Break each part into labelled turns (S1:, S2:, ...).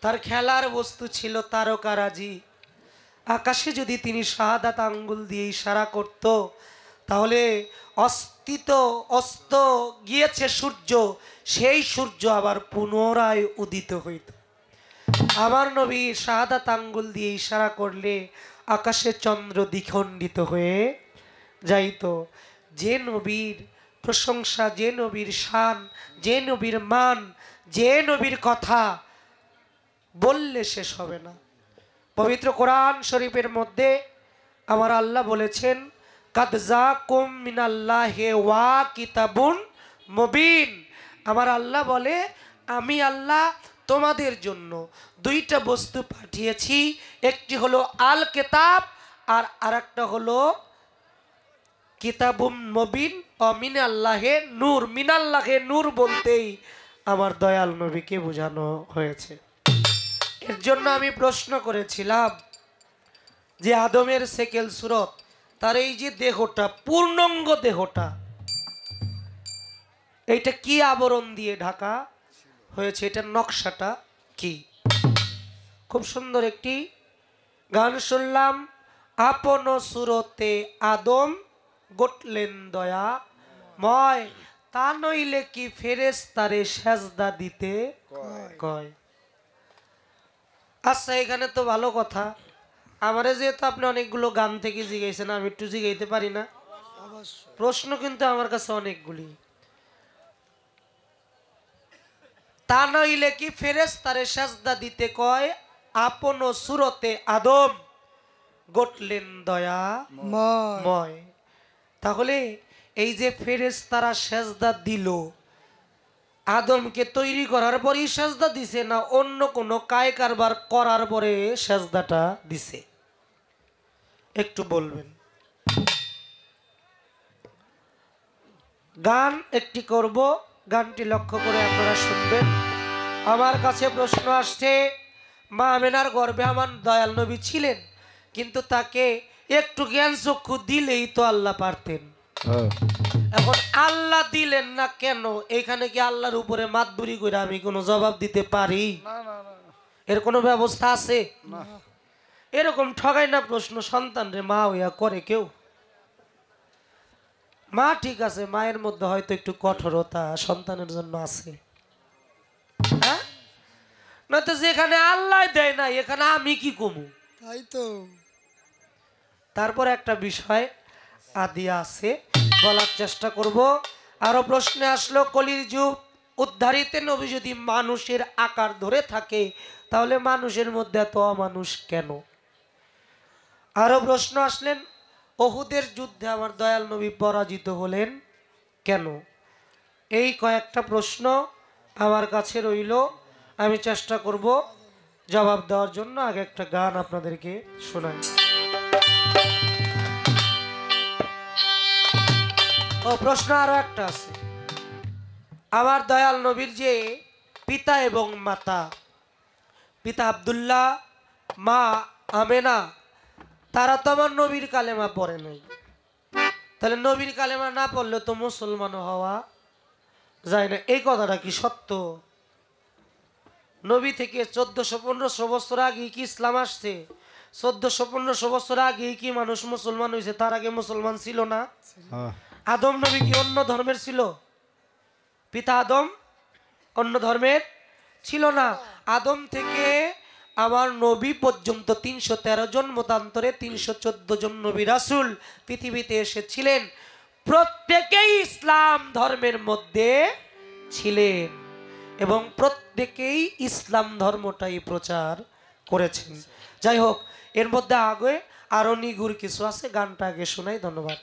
S1: তার খেলার বস্তু ছিল তারকারাজি। আকাশে যদি তিনি শাহাদাত আঙ্গুল দিয়ে ইশারা করত, তাহলে অস্ত গিয়েছে সূর্য, সেই সূর্য আবার পুনরায় উদিত হইত। আমার নবী শাহাদাত আঙ্গুল দিয়ে ইশারা করলে আকাশে চন্দ্র দ্বিখণ্ডিত হয়ে যাইত। যে নবীর প্রশংসা, যে নবীর শান, যে নবীর মান, যে নবীর কথা বললে শেষ হবে না। পবিত্র কোরআন শরীফের মধ্যে আমার আল্লাহ বলেছেন, কাদ জাকুম মিনাল্লাহি ওয়া কিতাবুন মুবিন। আমার আল্লাহ বলে, আমি আল্লাহ তোমাদের জন্য দুইটা বস্তু পাঠিয়েছি, একটি হলো আল কিতাব আর আরেকটা হলো কিতাবুম মুবিন ও মিনাল্লাহে নূর। মিনাল্লাহে নূর বলতেই আমার দয়াল নবীকে বোঝানো হয়েছে। এর জন্য আমি প্রশ্ন করেছিলাম যে আদমের সেকেল সুরত, তার এই যে দেহটা, পূর্ণাঙ্গ দেহটা, এইটা কি আবরণ দিয়ে ঢাকা হয়েছে, এটার নকশাটা কি? খুব সুন্দর একটি গান শুনলাম, আপন সুরতে আদম গটলেন দয়া ময়, তা নইলে কি ফেরেশতারে সেজদা দিতে কয়। আচ্ছা, এখানে তো ভালো কথা, আমারে যেহেতু আপনি অনেকগুলো গান থেকে জিগাইছেন, আমি একটু জিগাইতে পারি না? প্রশ্ন কিন্তু আমার কাছে অনেকগুলি। তা নইলে কি ফেরেশতারে সেজদা দিতে কয়, আপন সুরতে আদম গটলেন দয়া ময়। তাহলে এই যে ফেরেশতারা সেজদা দিল, আদমকে তৈরি করার পরই সেজদা দিছে, না অন্য কোনো কায় কারবার করার পরে সেজদাটা দিছে? একটু বলবেন। গান একটি করব, গানটি লক্ষ্য করে আপনারা শুনবেন। আমার কাছে প্রশ্ন আসছে, মা আমেনার গর্ভে আমার দয়াল নবী ছিলেন, কিন্তু তাকে একটু জ্ঞান চক্ষু দিলেই তো আল্লাহ পারতেন। এখন আল্লাহ দিলেন না কেন? এখানে কি আল্লাহর উপরে মাতবুরি করে আমি কোনো জবাব দিতে পারি? এর কোনো ব্যবস্থা আছে? এরকম ঠগাই না প্রশ্ন সন্তান রে মা হইয়া করে কেউ? মা ঠিক আছে, মায়ের মধ্যে হয়তো একটু কঠোরতা সন্তানের জন্য আছে, হ্যাঁ? নয়তো যেখানে আল্লাহ দেয় না, এখানে আমি কি কমু? তাই তো। তারপর একটা বিষয় আদি আছে, বলার চেষ্টা করব। আরো প্রশ্নে আসলো, কলির যুগ উদ্ধারিতে নবী যদি মানুষের আকার ধরে থাকে, তাহলে মানুষের মধ্যে এত অমানুষ কেন? আরো প্রশ্ন আসলেন, ওহুদের যুদ্ধে আমার দয়াল নবী পরাজিত হলেন কেন? এই কয়েকটা প্রশ্ন আমার কাছে রইল, আমি চেষ্টা করব জবাব দেওয়ার জন্য। আগে একটা গান আপনাদেরকে শোনাই। ও প্রশ্ন আরো একটা আছে, আমার দয়াল নবীর যে পিতা এবং মাতা, পিতা আব্দুল্লাহ, মা আমেনা, তারা তো আমার নবীর কালেমা পড়ে নাই। তাহলে নবীর কালেমা না পড়লে তো মুসলমান হওয়া যায় না। এই কথাটা কি সত্য? নবী থেকে 1400-1500 বছর আগে কি ইসলাম আসছে? 1400-1500 বছর আগে কি মানুষ মুসলমান হয়েছে? তার আগে মুসলমান ছিল না? আদম নবী কি অন্য ধর্মের ছিল? পিতা আদম অন্য ধর্মের ছিল না। আদম থেকে আমার নবী পর্যন্ত 313 জন, মতান্তরে 314 জন নবী রাসূল পৃথিবীতে এসেছিলেন। প্রত্যেকেই ইসলাম ধর্মের মধ্যে ছিলেন এবং প্রত্যেকেই ইসলাম ধর্মটাই প্রচার করেছেন। যাই হোক, এর মধ্যে আগে আরো নিগুড় কিছু আছে, গানটা আগে শোনাই। ধন্যবাদ।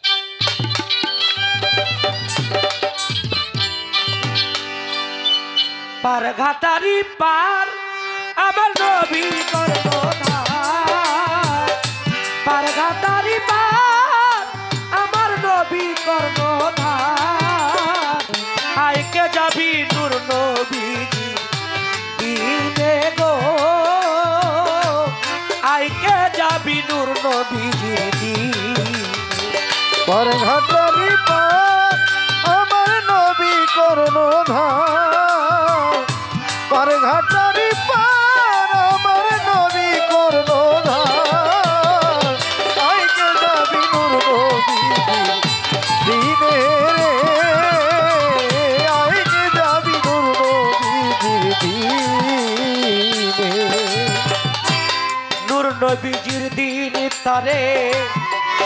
S1: পার ঘাটারি পার আমার নবী কর্ণধার, পার ঘাটারি পার আমার নবী কর্ণধার, আইকে যাবি নূর নবীজি দিনে গো, আইকে যাবি নূর নবীজি দিনে।
S2: পার ঘাটারি পার আমার নবী কর্ণধার, পার ঘাটারি পার
S1: নবীজির দিন তারে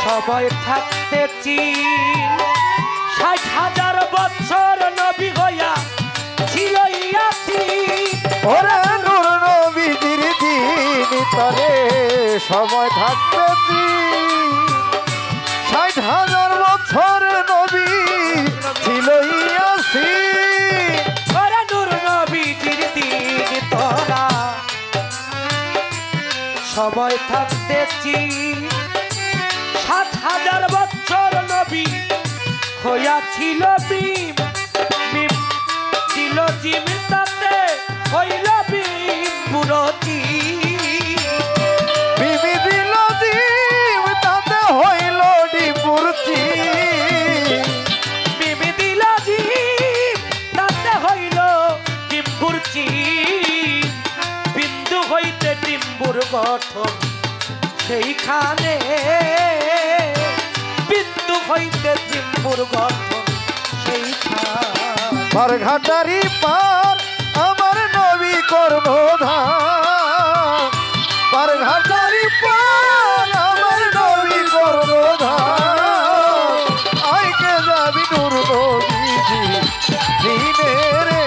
S1: সবাই থাকতে চিন ৬০,০০০ বছর নবী হইয়া ছিল ইয়াসিন
S2: ওরে নূর নবীজির দিন তরে সময় থাকতেছি ৬০,০০০ বছর নবী ছিল ইয়াসিন
S1: ওরে নূর নবীজির দিন তোরা সময় থাকতেছি ৭,০০০ বছর নবী হইয়াছিল বিম বিম ছিল জিম তাতে হইল বিম বুড়ি
S2: বিবি দিল দিম তাতে হইল ডিপুরচি
S1: বিমি দিল জিম তাতে হইল ডিম্বুর চিন বিন্দু হইতে ডিম্বুর গঠন সেইখানে বিন্দু হইতে ডিম্বুর গঠন সেইখানে
S2: ঘাটারি পার আমার নবী কর্ণধার পার ঘাটারি পার আমার নবী কর্ণধার আইকে যাবি নূর নবীজি দিনে রে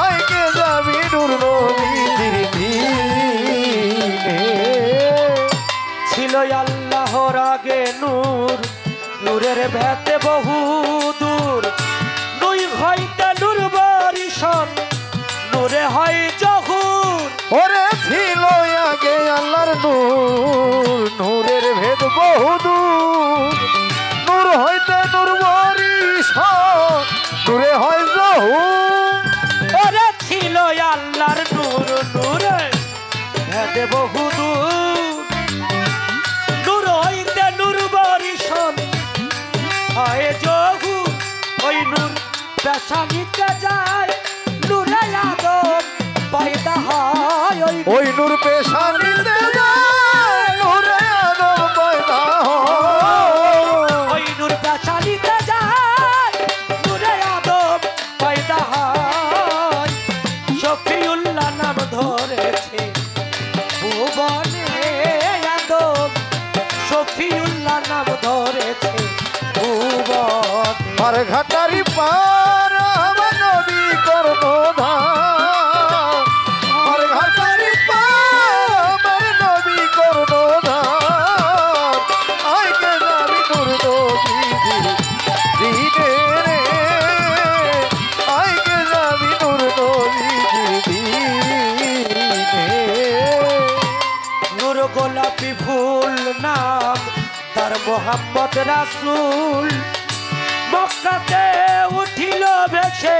S2: আইকে যাবি নূর নবীজির দিনে
S1: ছিল আল্লাহর আগে নূর নূরের ভেতে বহু দূর নুই হইতে নূর বরিশন নূরে হয় জহুর
S2: ওরে ছিল আগে আল্লাহর নূর নূরের ভেদ বহুদূর নূর হইতে নূর বরিশ নূরে হয় জহুর
S1: ওরে ছিল আল্লাহর নূর নূরে ভেদে বহু দূর নূর হইতে নূর বরিশন হয় জহুর ওই নূর পেশানিতে যায় নূরে আদম পয়দা হয়
S2: ওই নূর পেশানিতে যায় নূরে আদম পয়দা হয়
S1: ওই নূর পেশানিতে যায় নূরে আদম পয়দা হয় শফিউল্লাহ নাম ধরেছে ভুবনে আদম শফিউল্লাহ নাম ধরেছে ভুবনে
S2: আর ঘাটারি পার আমার নবী কর্ণধার আর ঘাটারি পার আমার নবী কর্ণধার আইকে যাবি নূর নবীজির দিনে রে আইকে যাবি নূর নবীজির দিনে
S1: নূর গোলাপি ফুল নাম তার মোহাম্মদ রাসূল মক্কাতে উঠিল ভেসে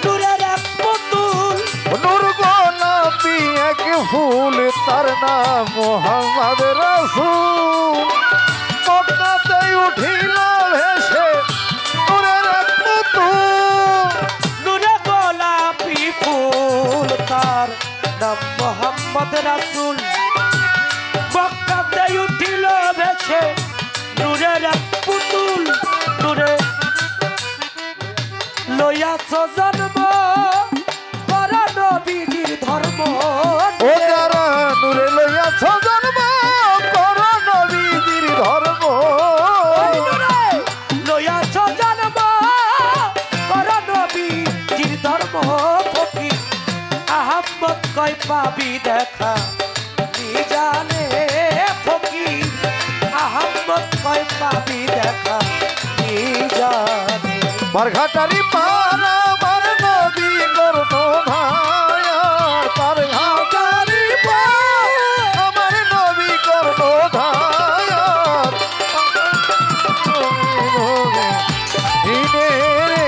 S1: নূরের এক পুতুল
S2: নূর গোলাপি এক ফুল তার নাম মোহাম্মদ রাসূল মক্কাতে উঠিল ভেসে নূরের এক পুতুল
S1: নূরে গোলাপি ফুল তার নাম মোহাম্মদ রাসূল মক্কাতে উঠিল ভেসে নূরের এক পুতুল নূরে লইয়াছ জন্ম কর নবীজির ধর্ম
S2: ও যারা নূরে লইয়াছ জন্ম কর নবীজির ধর্ম
S1: ওই নূরে লইয়াছ জন্ম কর নবীজির ধর্ম ফকির আহম্মদ কয় পাবি দেখা জানে ফকির আহম্মদ কয় পাবি দেখা জানে
S2: বারঘাটারি পার আমার নবী কর্ণধার বারঘাটারি পার আমার নবী কর্ণধার দিনে রে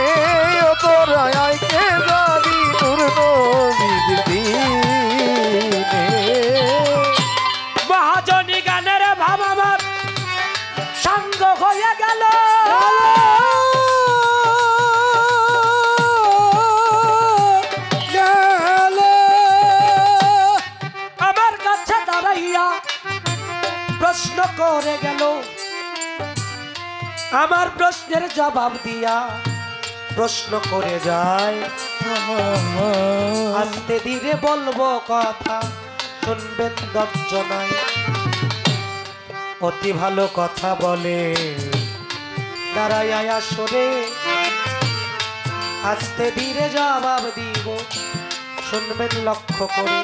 S2: ও তোরা আইকে যাবি নূর নবীর দিনে
S1: মহাজনী গানের ভাব আমার সঙ্গ হয়ে গেল আমার কাছে দাঁড়াইয়া প্রশ্ন করে গেল আমার প্রশ্নের জবাব দিয়া প্রশ্ন করে যায় আস্তে ধীরে বলবো কথা শুনবেন দর্জনায় অতি ভালো কথা বলে দাঁড়াই আসরে আস্তে ধীরে জবাব দিব শুনবেন লক্ষ্য করে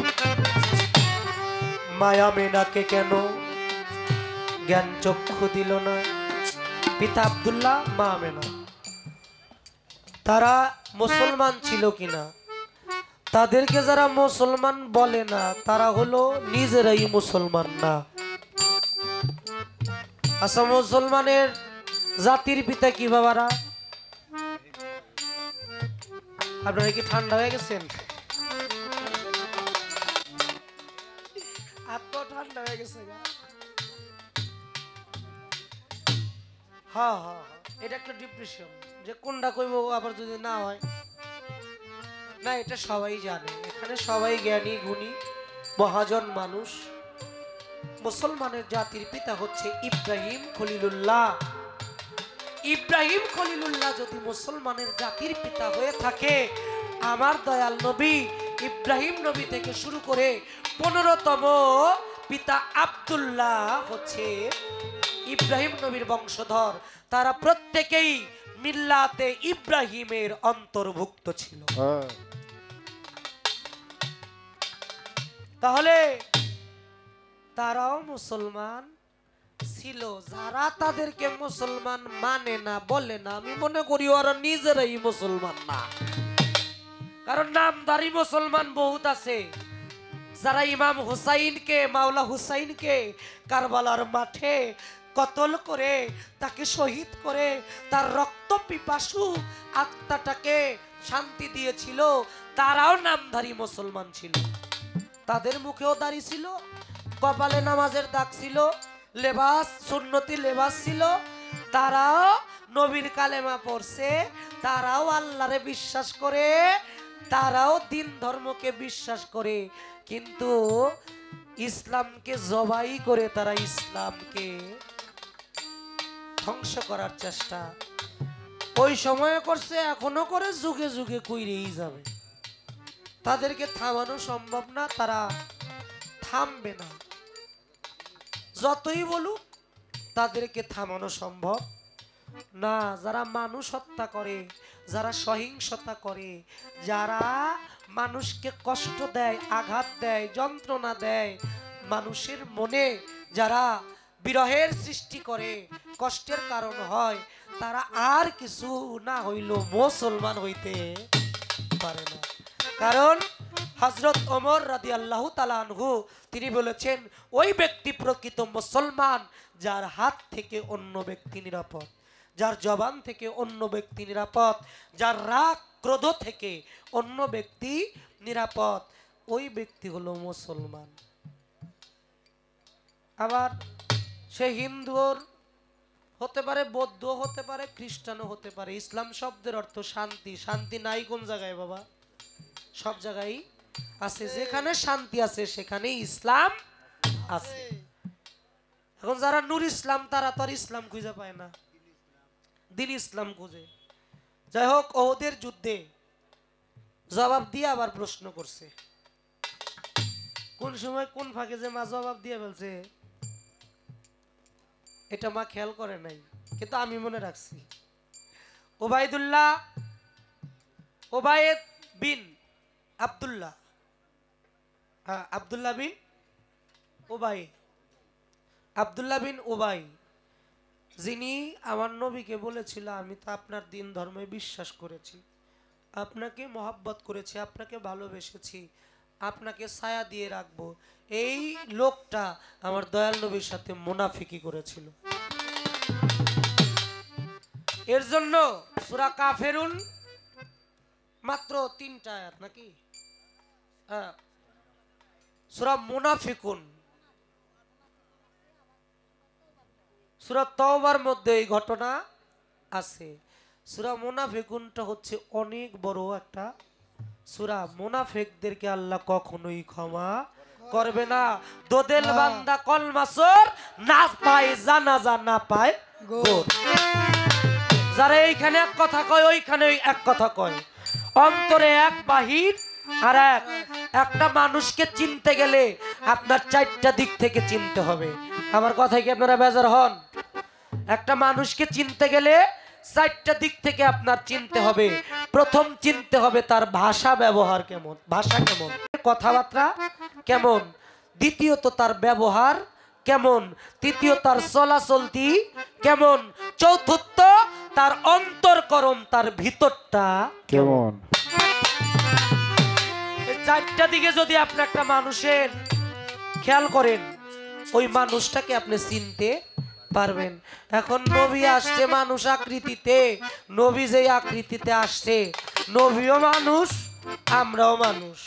S1: মায়া মেনাকে কেন জ্ঞান চক্ষু দিল না পিতা আব্দুল্লাহ মা মেনা তারা মুসলমান ছিল কিনা তাদেরকে যারা মুসলমান বলে না তারা হলো নিজেরাই মুসলমান না আচ্ছা মুসলমানের জাতির পিতা কি বাবারা আপনারা কি ঠান্ডা হয়ে গেছেন ঠান্ডা হয়ে গেছে হ্যাঁ হ্যাঁ এটা একটা ডিপ্রেশন যে কোনটা কইব আবার যদি না হয় না এটা সবাই জানে এখানে সবাই জ্ঞানী গুণী মহাজন মানুষ মুসলমানের জাতির পিতা হচ্ছে ইব্রাহিম খলিলুল্লাহ ইব্রাহিম খলিলুল্লাহ যদি মুসলমানের জাতির পিতা হয়ে থাকে আমার দয়াল নবী ইব্রাহিম নবী থেকে শুরু করে 15তম পিতা আব্দুল্লাহ হচ্ছে ইব্রাহিম নবীর বংশধর তারা প্রত্যেকেই মিল্লাতে ইব্রাহিমের অন্তর্ভুক্ত ছিল তাহলে তারাও মুসলমান ছিল যারা তাদেরকে মুসলমান মানে না বলে না আমি মনে করি ওরা নিজেরাই মুসলমান না কারণ নামধারী মুসলমান বহুত আছে যারা ইমাম হুসাইনকে মাওলা হুসাইনকে কারবালার মাঠে কতল করে তাকে শহীদ করে তার রক্ত পিপাসু আত্মাটাকে শান্তি দিয়েছিল তারাও নামধারী মুসলমান ছিল তাদের মুখেও দাড়ি ছিল কপালে নামাজের দাগ ছিল লেবাস সুন্নতি লেবাস ছিল তারাও নবীর কালেমা পড়ছে তারাও আল্লাহরে বিশ্বাস করে তারাও দিন ধর্মকে বিশ্বাস করে কিন্তু ইসলামকে জবাই করে তারা ইসলামকে ধ্বংস করার চেষ্টা ওই সময়ে করছে এখনো করে যুগে যুগে কইরেই যাবে তাদেরকে থামানো সম্ভব না তারা থামবে না যতই বলুক তাদেরকে থামানো সম্ভব না যারা মানুষ হত্যা করে যারা সহিংসতা করে যারা মানুষকে কষ্ট দেয় আঘাত দেয় যন্ত্রণা দেয় মানুষের মনে যারা বিরহের সৃষ্টি করে কষ্টের কারণ হয় তারা আর কিছু না হইল মুসলমান হইতে পারে না কারণ হযরত ওমর রাদিয়াল্লাহু তাআলা আনহু তিনি বলেছেন ওই ব্যক্তি প্রকৃত মুসলমান যার হাত থেকে অন্য ব্যক্তি নিরাপদ যার জবান থেকে অন্য ব্যক্তি নিরাপদ যার রাগ ক্রোধ থেকে অন্য ব্যক্তি নিরাপদ ওই ব্যক্তি হলো মুসলমান আবার সে হিন্দুর হতে পারে বৌদ্ধ হতে পারে খ্রিস্টানও হতে পারে ইসলাম শব্দের অর্থ শান্তি শান্তি নাই কোন জায়গায় বাবা সব জায়গায় আছে যেখানে শান্তি আছে সেখানে ইসলাম আছে এখন যারা নূর ইসলাম তারা তো আর ইসলাম খুঁজে পায় না দিন ইসলাম খুঁজে যাই হোক ওদের যুদ্ধে জবাব দিয়ে আবার প্রশ্ন করছে কোন সময় কোন ফাঁকে যে মা জবাব দিয়ে বলছে এটা মা খেয়াল করে নাই কিন্তু আমি মনে রাখছি ওবায়েদ বিন আব্দুল্লাহ আব্দুল্লাহ বিন উবাই আব্দুল্লাহ বিন উবাই যিনি আমার নবীকে বলেছিল আমি তো আপনার দিন ধর্মে বিশ্বাস করেছি আপনাকে মহব্বত করেছি আপনাকে ভালোবেসেছি আপনাকে ছায়া দিয়ে রাখবো এই লোকটা আমার দয়াল নবীর সাথে মুনাফিকি করেছিল এর জন্য সূরা কাফেরুন মাত্র 3টা আয়াত নাকি সূরা মুনাফিকুন সূরা তাওবার মধ্যে এই ঘটনা আছে সূরা মুনাফিকুনটা হচ্ছে অনেক বড় একটা সূরা মুনাফিকদেরকে আল্লাহ কখনোই ক্ষমা করবে না দোদেল বান্দা কলমাসর না পায় জানাজা না পায় গোর যারা এইখানে এক কথা কয় ওইখানে এক কথা কয় অন্তরে এক বাহির আর এক একটা মানুষকে চিনতে গেলে আপনার চারটা দিক থেকে চিনতে হবে। আমার কথায় কি আপনারা বেজার হন? একটা মানুষকে চিনতে গেলে চারটা দিক থেকে আপনার চিনতে হবে। প্রথম চিনতে হবে তার ভাষা ব্যবহার কেমন, ভাষা কেমন, কথাবার্তা কেমন, দ্বিতীয়ত তার ব্যবহার কেমন, তৃতীয় তার চলাচলতি কেমন, চতুর্থ তার অন্তরকরণ, তার ভিতরটা
S2: কেমন।
S1: এই চারটা দিকে যদি আপনি একটা মানুষের খেয়াল করেন, ওই মানুষটাকে আপনি চিনতে পারবেন। এখন নবী আসছে মানুষ আকৃতিতে, নবী যেই আকৃতিতে আসছে, নবীও মানুষ আমরাও মানুষ।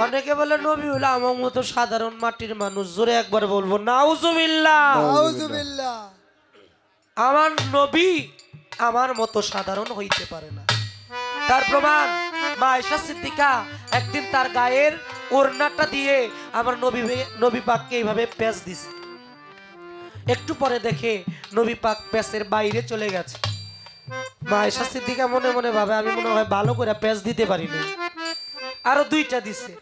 S1: অনেকে বলে নবী হলো আমার মতো সাধারণ মাটির মানুষ। জোরে একবার বলবো নাউজুবিল্লাহ।
S3: নাউজুবিল্লাহ।
S1: আমার নবী আমার মতো সাধারণ হইতে পারে না। তার প্রমাণ মা আয়েশা সিদ্দিকা একদিন তার গায়ের ওড়নাটা দিয়ে আমার নবী পাককে এইভাবে প্যাঁচ দিছে। একটু পরে দেখে নবী পাক প্যাঁচের বাইরে চলে গেছে। মা আয়েশা সিদ্দিকা মনে মনে ভাবে আমি মনে হয় ভালো করে প্যাঁচ দিতে পারিনি, আরো দুইটা দিছে।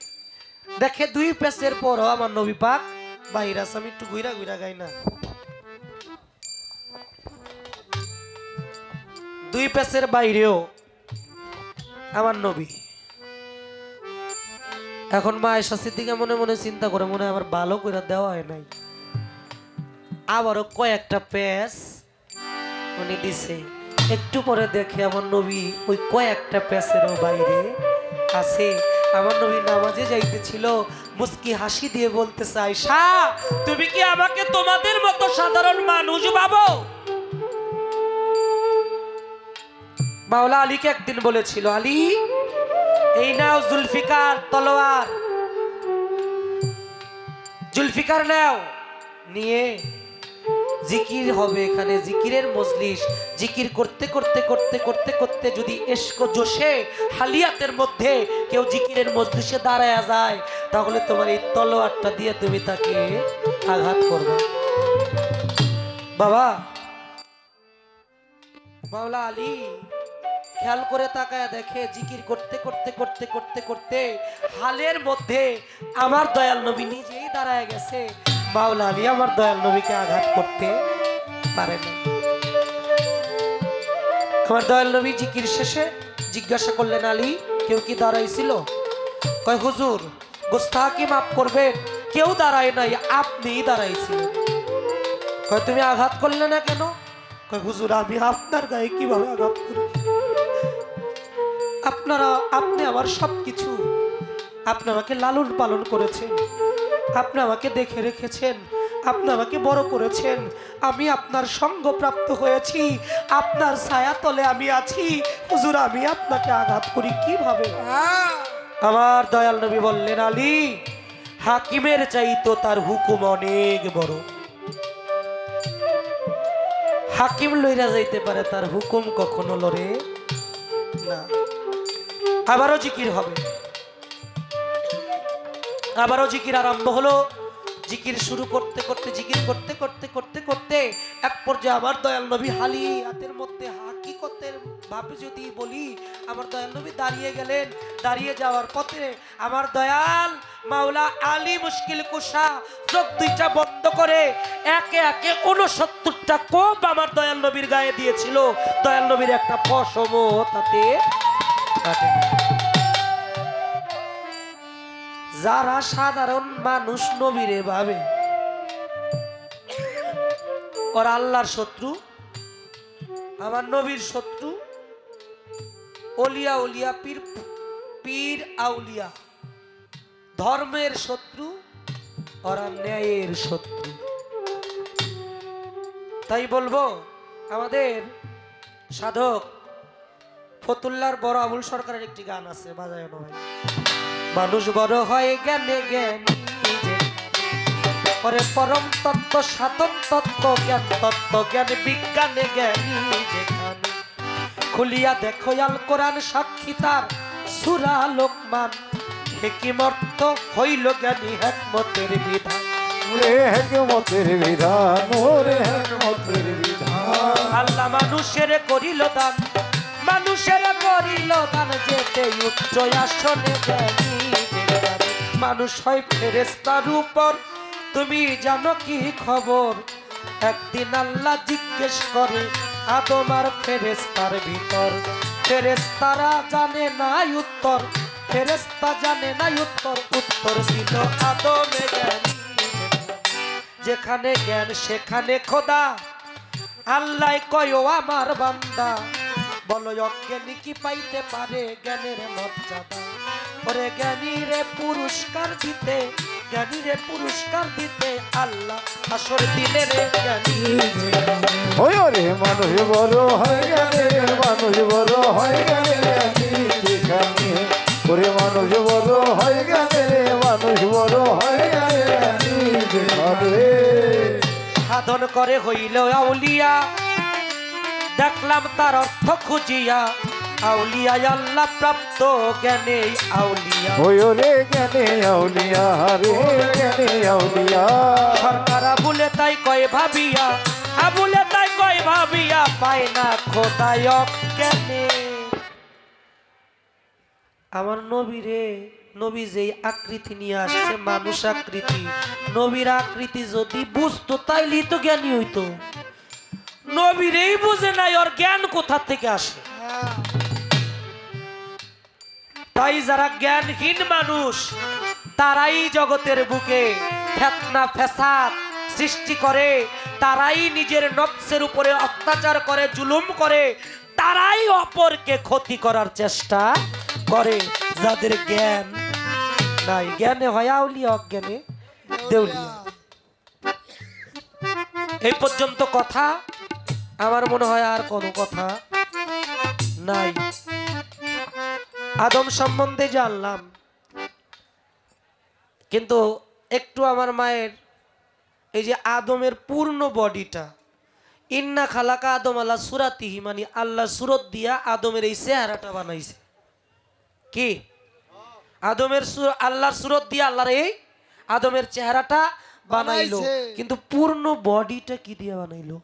S1: দেখে দুই প্যাঁচের পরও আমার নবী পাক বাইরে আছে। আমি একটু ঘুরা ঘুরা গাই না, দুই প্যাঁচের বাইরেও আমার নবী। এখন মা আয়েশা সিদ্দিকা মনে মনে চিন্তা করে, মনে হয় আমার ভালো করে দেওয়া হয় নাই, আবারও কয়েকটা প্যাঁচ উনি দিছে। একটু পরে দেখে আমার নবী ওই কয়েকটা প্যাঁচেরও বাইরে আছে। আমার নবী নামাজে যাইতেছিল, মুস্কি হাসি দিয়ে বলতেছে, আয়েশা তুমি কি আমাকে তোমাদের মতো সাধারণ মানুষ ভাবো? মাওলা আলীকে একদিন বলেছিল, আলী এই নাও জুলফিকার তলোয়ার, জুলফিকার নাও, নিয়ে জিকির হবে এখানে, জিকিরের মজলিস। জিকির করতে করতে করতে করতে করতে যদি এশক জোশে হালিয়াতের মধ্যে কেউ জিকিরের মজলিসে দাঁড়ায়া যায়, তাহলে তোমার এই তলোয়ারটা দিয়ে তুমি তাকে আঘাত করবে। বাবা মাওলা আলী খেয়াল করে তাকায় দেখে জিকির করতে করতে করতে করতে করতে হালের মধ্যে আমার দয়াল নবী নিজেই দাঁড়ায় গেছে। মাওলা আলী আমার দয়াল নবীকে আঘাত করতে পারে না। আমার দয়াল নবী জিকির শেষে জিজ্ঞাসা করলেন, আলী কেউ কি দাঁড়াইছিল? কয় হুজুর গোস্তাকি মাফ করবেন, কেউ দাঁড়ায় নাই, আপনিই দাঁড়াইছিলেন। কয় তুমি আঘাত করলে না কেন? কয় হুজুর আমি আপনার গায়ে কিভাবে আঘাত করি? আপনি আমার সবকিছু, আপনি আমাকে লালন পালন করেছেন, আপনি আমাকে দেখে রেখেছেন, আপনি আমাকে বড় করেছেন, আমি আপনার সঙ্গ প্রাপ্ত হয়েছি, আপনার ছায়া তলে আমি আছি, হুজুর আমি আপনাকে আঘাত করি কিভাবে? আমার দয়াল নবী বললেন, আলী হাকিমের চাইতো তার হুকুম অনেক বড়। হাকিম লইরা যাইতে পারে, তার হুকুম কখনো লড়ে না। আবারও জিকির হবে, আবারও জিকির আরম্ভ হলো। জিকির শুরু করতে করতে জিকির করতে করতে করতে করতে এক পর্যায়ে আমার দয়াল নবী হালিয়াতের মধ্যে হাকিকতের ভাবে যদি বলি, আমার দয়াল নবী দাঁড়িয়ে গেলেন। দাঁড়িয়ে যাওয়ার পথে আমার দয়াল মাওলা আলী মুশকিল কুশা চোখ দুইটা বন্ধ করে একে একে 69টা কোপ আমার দয়াল নবীর গায়ে দিয়েছিল। দয়াল নবীর একটা পশমও তাতে কাটে। যারা সাধারণ মানুষ নবীরে ভাবে ওরা আল্লাহর শত্রু, আমার নবীর শত্রু, ওলিয়া উলিয়া পীর পীর আউলিয়া ধর্মের শত্রু, ওরা ন্যায়ের শত্রু। তাই বলবো আমাদের সাধক ফতুল্লার বড় আবুল সরকারের একটি গান আছে, বাজায় নয়। মানুষ বড় হয় জ্ঞানে জ্ঞানী, পরে পরম তত্ত্ব সাধন তত্ত্ব জ্ঞান তত্ত্ব জ্ঞান বিজ্ঞানে জ্ঞানী যেখানে। খুলিয়া দেখো আল কোরআন সাক্ষী তার সূরা লোকমান, হিকমত হইল জ্ঞানী হিকমতের বিধান।
S2: ওরে হিকমতের বিধান, ওরে হিকমতের বিধান।
S1: আল্লাহ মানুষের করিল দান, মানুষের করিল দান, যেতে উচ্চ আসনে জ্ঞানী যেখানে। মানুষ হয় ফেরেশতার উপর। তুমি জানো কি খবর? একদিন আল্লাহ জিজ্ঞেস করে আদম আর ফেরেশতার ভিতর। ফেরেশতারা জানে না উত্তর, ফেরেশতা জানে না উত্তর। উত্তর দিল আদমে জ্ঞানী। যেখানে জ্ঞান সেখানে খোদা। আল্লাহ কয় ও আমার বান্দা, বলো অজ্ঞানী কি পাইতে পারে জ্ঞানের মর্যাদা? ওরে জ্ঞানীরে পুরস্কার দিতে, জ্ঞানীরে পুরস্কার দিতে আল্লাহ হাসর দিলে রে জ্ঞানী।
S2: ওই রে মানুষ বড় হয় গেলে, মানুষ বড় হয় গেলে যেখানে। ওরে মানুষ বড় হয় গেলে, মানুষ বড় হয় গেলে যেখানে।
S1: সাধন করে হইল আউলিয়া, দেখলাম তার অর্থ খুঁজিয়া। আউলিয়া আল্লাহ প্রাপ্ত জ্ঞানে আউলিয়া।
S2: ওই রে জ্ঞানে আউলিয়া, রে জ্ঞানে আউলিয়া।
S1: সরকার আবুলে তাই কয় ভাবিয়া, আবুলে তাই কয় ভাবিয়া, পায় না খোদায় জ্ঞানে। আমার নবী রে, নবী যেই আকৃতি নিয়ে আসছে মানুষ আকৃতি, নবীর আকৃতি যদি বুঝতো তাইলেই তো জ্ঞানী হইতো। নবীরেই বুঝে নাই, ওর জ্ঞান কোথা থেকে আসে? তাই যারা জ্ঞানহীন মানুষ তারাই জগতের বুকে ফিতনা ফ্যাসাদ সৃষ্টি করে, তারাই নিজের নফসের উপরে অত্যাচার করে, জুলুম করে, তারাই অপরকে ক্ষতি করার চেষ্টা করে। যাদের জ্ঞান নাই, জ্ঞানে হয় আউলিয়া, অজ্ঞানে দেউলিয়া। এই পর্যন্ত কথা। আমার মনে হয় আর কোনো কথা নাই। আদম সম্বন্ধে জানলাম, কিন্তু একটু আমার মায়ের এই যে আদমের পূর্ণ বডিটা, ইন্না খালাকা আদম আল্লাহ সুরাতিহি, মানে আল্লাহ সুরত দিয়া আদমের এই চেহারাটা বানাইছে। কি আদমের আল্লাহর সুরত দিয়া আল্লাহর এই আদমের চেহারাটা বানাইলো, কিন্তু পূর্ণ বডিটা কি দিয়া বানাইলো?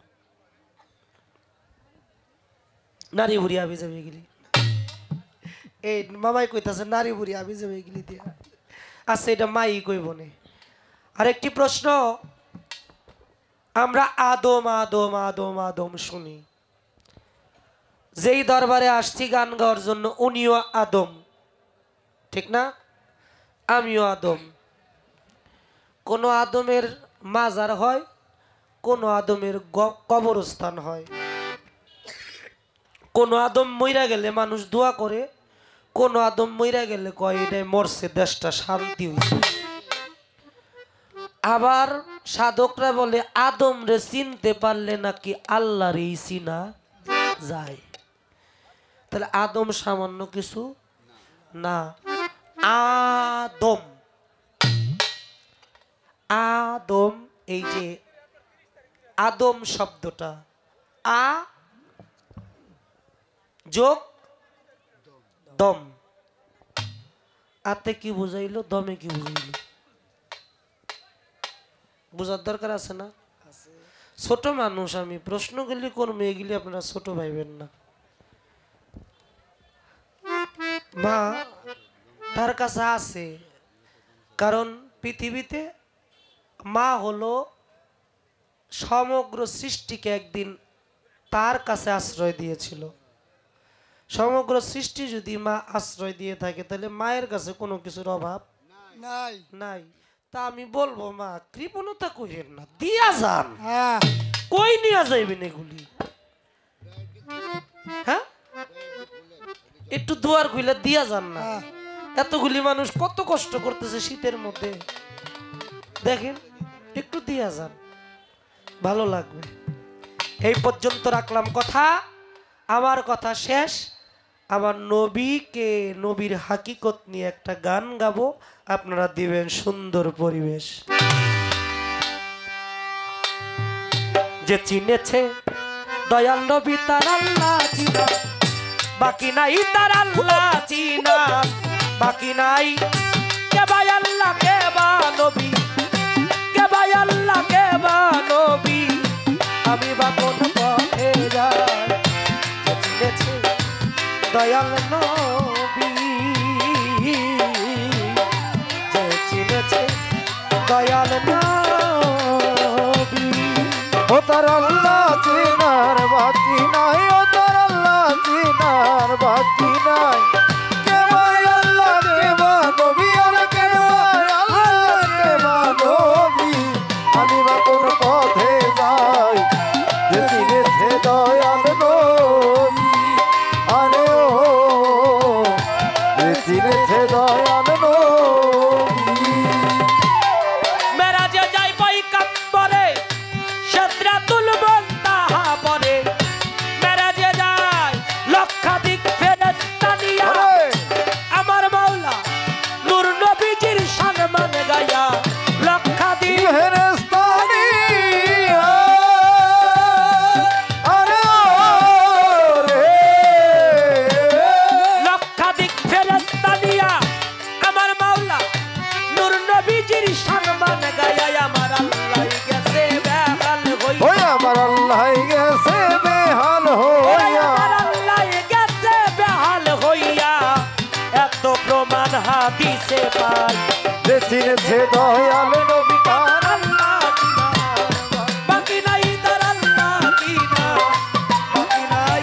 S1: নারী বুড়ি আবি যাবে গেলি, এই মামাই কইতাছে নারী বুড়ি আবি যাবে গেলি দিয়া। আচ্ছা, এটা মাই কইব নে। আরেকটি প্রশ্ন, আমরা আদম আদম আদম আদম শুনি, যেই দরবারে আসছি গান গাওয়ার জন্য উনিও আদম, ঠিক না? আমিও আদম। কোন আদমের মাজার হয়, কোন আদমের কবরস্থান হয়। কোন আদম মইরা গেলে মানুষ দোয়া করে, কোন আদম মইরা গেলে কয় এটাই মরছে, দেশটা শান্তি হইছে। আবার সাধকরা বলে আদম রে চিনতে পারলে নাকি আল্লাহরই চিনা যায়। তাহলে আদম সামান্য কিছু না। আদম, আদম, এই যে আদম শব্দটা আ যোগ দম, আতে কি বুঝাইলো, দমে কি বুঝাইলো? বুঝার দরকার আছে না? ছোট মানুষ আমি, প্রশ্নগুলি করবো, এগুলি আপনারা ছোট ভাইবেন না। মা তার কাছে আছে, কারণ পৃথিবীতে মা হলো সমগ্র সৃষ্টিকে একদিন তার কাছে আশ্রয় দিয়েছিল। সমগ্র সৃষ্টি যদি মা আশ্রয় দিয়ে থাকে, তাহলে মায়ের কাছে কোনো কিছুর অভাব নাই নাই। তা আমি বলবো, মা কৃপণতা কইেন না, দিয়া যান। কই নিয়ে যাইবেন এগুলি? হ্যাঁ, একটু দুয়ার খুলে দিয়া যান না। এতগুলি মানুষ কত কষ্ট করতেছে শীতের মধ্যে, দেখেন একটু দিয়া যান, ভালো লাগবে। এই পর্যন্ত রাখলাম কথা। আমার কথা শেষ। আমার নবীকে, নবীর হাকিকত নিয়ে একটা গান গাবো, আপনারা দিবেন সুন্দর পরিবেশ। যে চিনেছে দয়াল নবী তার আল্লাহ চিনা, বাকি নাই তার আল্লাহ চিনা, বাকি নাই। কে ভাই আল্লাহ, কে বা নবী, কে ভাই আল্লাহ, কে বা নবী, আমি বা কোন পথে যাই। চিনেছে দয়াল নবী, যে পাই।
S2: যে চিনেছে দয়াল নবী তার
S1: আল্লাহ চিনা বাকি নাই, তার আল্লাহ চিনা বাকি নাই।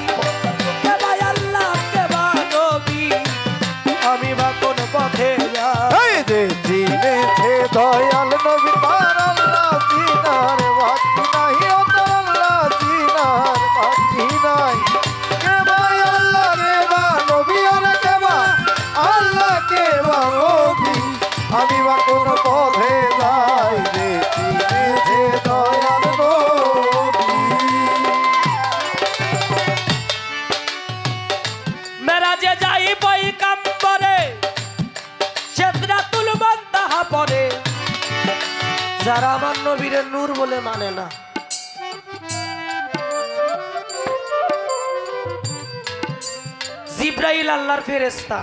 S1: কে ভাই আল্লাহ, কে বা নবী, আমি বা কোন পথে যাই।
S2: এই যে চিনেছে দয়াল নবী তার আল্লাহ চিনার বাকি নাই, ও তার আল্লাহ চিনার বাকি নাই। কে ভাই আল্লাহ কে বা নবী, আরে কে বা আল্লাহ কে বা নবী, আমি বা কোন পথে যাই। যে চিনেছে দয়াল নবী।
S1: মেরাজে যাই বই কাম্বরে, সিদরাতুল মুনতাহা পরে। যারা আমার নবীর নূর বলে মানে না, জিব্রাইল আল্লাহর ফেরেশতা,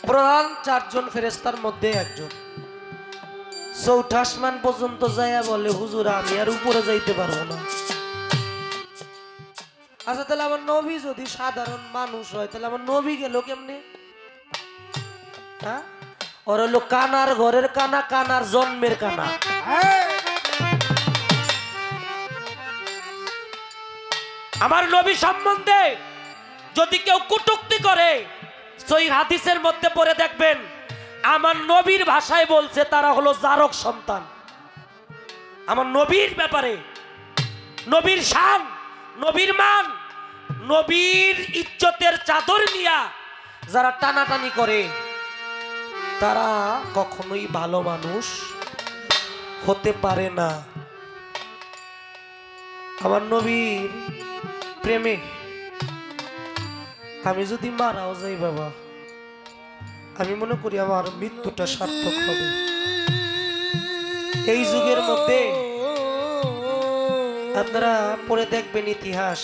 S1: প্রধান 4 জন ফেরেশতার মধ্যে একজন। চৌঠা আসমান পর্যন্ত যাইয়া বলে, হুজুর আমি আর উপরে যাইতে পারবো না। আচ্ছা তাহলে আমার নবী যদি সাধারণ মানুষ হয়, তাহলে আমার নবী গেল কেমনে? হ্যাঁ, ওর হলো কানার ঘরের কানা, কানার জন্মের কানা। আমার নবী সম্বন্ধে যদি কেউ কটূক্তি করে, সহিহ হাদিসের মধ্যে পড়ে দেখবেন আমার নবীর ভাষায় বলছে তারা হলো জারক সন্তান। আমার নবীর ব্যাপারে, নবীর শান, নবীর মান, নবীর ইজ্জতের চাদর নিয়া যারা টানাটানি করে, তারা কখনোই ভালো মানুষ হতে পারে না। আমার নবীর প্রেমে আমি যদি মারাও যাই বাবা, আমি মনে করি আমার মৃত্যুটা সার্থক হবে। এই যুগের মধ্যে আপনারা পড়ে দেখবেন ইতিহাস,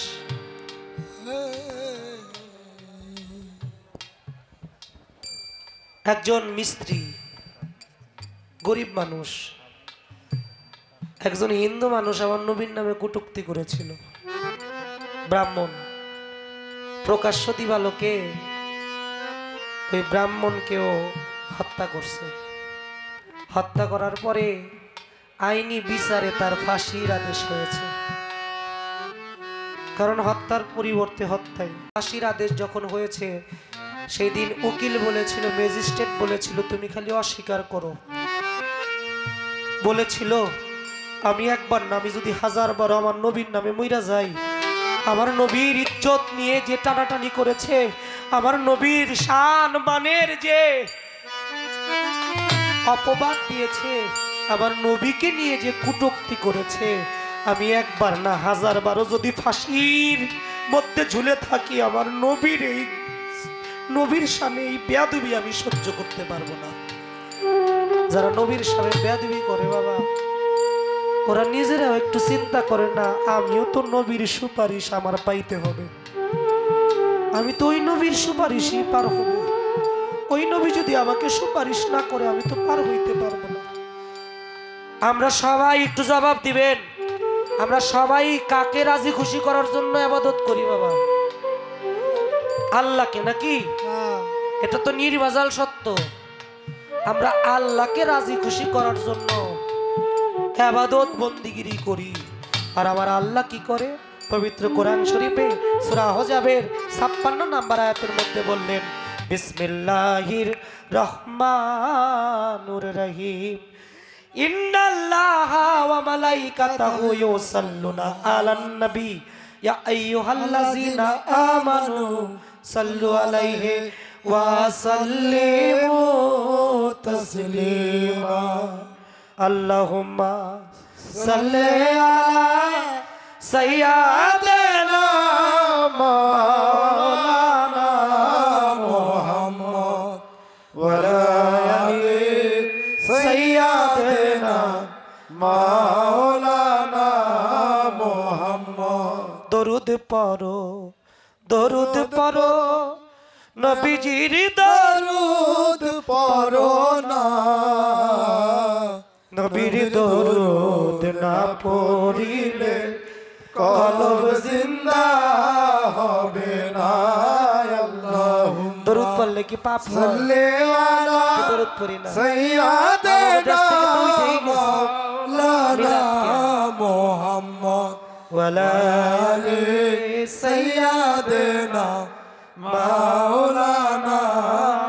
S1: একজন মিস্ত্রি, গরিব মানুষ, একজন হিন্দু মানুষ আমার নবীর নামে কটূক্তি করেছিল। ব্রাহ্মণ প্রকাশ্য দিবালোকে ওই ব্রাহ্মণকেও হত্যা করছে। হত্যা করার পরে আইনি বিচারে তার ফাঁসির আদেশ হয়েছে। কারণ হত্যার পরিবর্তে হত্যাই। ফাঁসির আদেশ যখন হয়েছে, সেই দিন উকিল বলেছিল, ম্যাজিস্ট্রেট বলেছিল, তুমি খালি অস্বীকার করো। বলেছিল আমি একবার না, আমি যদি 1000 বার আমার নবীর নামে মইরা যাই, আমার নবীর ইজ্জত নিয়ে যে টানাটানি করেছে, আমার নবীর শান মানের যে অপবাদ দিয়েছে, আমার নবীকে নিয়ে যে কটূক্তি করেছে, আমি একবার না 1000 বারও যদি ফাঁসির মধ্যে ঝুলে থাকি, আমার নবীর এই নবীর সামনে এই বেয়াদবি আমি সহ্য করতে পারবো না। যারা নবীর সামনে বেয়াদবি করে বাবা, ওরা নিজেরাও একটু চিন্তা করে না, আমিও তো নবীর সুপারিশ আমার পাইতে হবে, আমি তো ওই নবীর সুপারিশই পার হব। ওই নবী যদি আমাকে সুপারিশ না করে, আমি তো পার হইতে পারবো না। আমরা সবাই একটু জবাব দিবেন, আমরা সবাই কাকে রাজি খুশি করার জন্য ইবাদত করি বাবা? আল্লাহকে নাকি? এটা তো নির্ভেজাল সত্য। আমরা আল্লাহকে রাজি খুশি করার জন্য ইবাদত বন্দিগিরি করি। আর আমার আল্লাহ কি করে? পবিত্র কোরআন শরীফে সূরা আহজাবের 56 নম্বর আয়াতের মধ্যে বললেন, বিসমিল্লাহির রহমানুর রহিম, ইন্নাল্লাহা ওয়া মালাইকাতাহু ইউসাল্লুনা আলান নবী ইয়া আইয়ুহাল্লাযীনা আমানু সাল্লু আলাইহি ওয়া সাল্লিমু তাসলিমা। আল্লাহুম্মা সাল্লি আলা সাইয়্যিদিনা মাওলানা মুহাম্মদ ওয়া আলি সাইয়্যিদিনা মাওলানা মুহাম্মদ। দরুদ পড়ো, দরুদ পড়ো, নবীজির দরুদ পড়ো না, নবীর দরুদ না পড়িলে কলব জিন্দা হবে না। আল্লাহুম্মা দরুদ পড়লে কি পাপ হয়?
S2: সাল্লি আলা
S1: দরুদ পড়ি না।
S2: সাইয়্যিদিনা
S1: দেশ থেকে তো উঠেই গেছে।
S2: মাওলানা মুহাম্মদ
S1: ওয়ালা
S2: আলি সাইয়্যিদিনা মাওলানা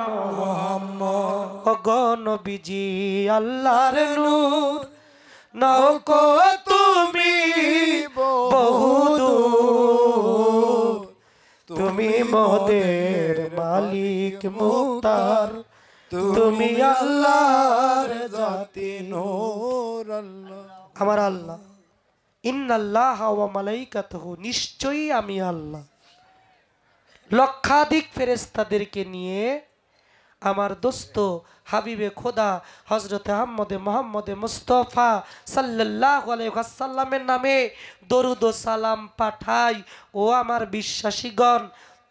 S2: মুহাম্মদ।
S1: ওগো নবীজি আল্লাহর নূর নৌকো তুমি বহুদূর, তুমি মোদের মালিক মুক্তার, তুমি আল্লাহর
S2: জাতি নূর আল্লাহ।
S1: আমার আল্লাহ ইন্নাল্লাহ ওয়া মালাইকাতুহু, নিশ্চয়ই আমি আল্লাহ লক্ষাধিক ফেরেশতাদেরকে নিয়ে আমার দোস্ত হাবিবে খোদা হজরতে মোহাম্মদে মুস্তফা সাল্লাল্লাহু আলাইহি ওয়াসাল্লামের নামে দরুদ ও সালাম পাঠাই। ও আমার বিশ্বাসীগণ,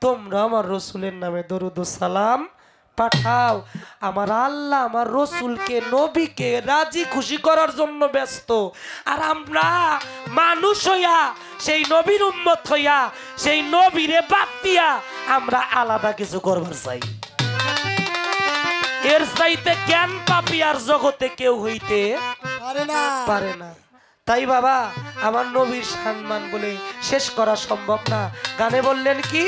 S1: তোমরা আমার রসুলের নামে দরুদ ও সালাম পাঠাও। আমার আল্লাহ আমার রসুলকে নবীকে রাজি খুশি করার জন্য ব্যস্ত, আর আমরা মানুষ হইয়া সেই নবীর উম্মত হইয়া সেই নবীরে বাদ দিয়া আমরা আলাদা কিছু করবার চাই। এর চাইতে জ্ঞান পাপী আর জগতে কেউ হইতে পারে না। তাই বাবা, আমার নবীর সম্মান বলে শেষ করা সম্ভব না। গানে বললেন কি,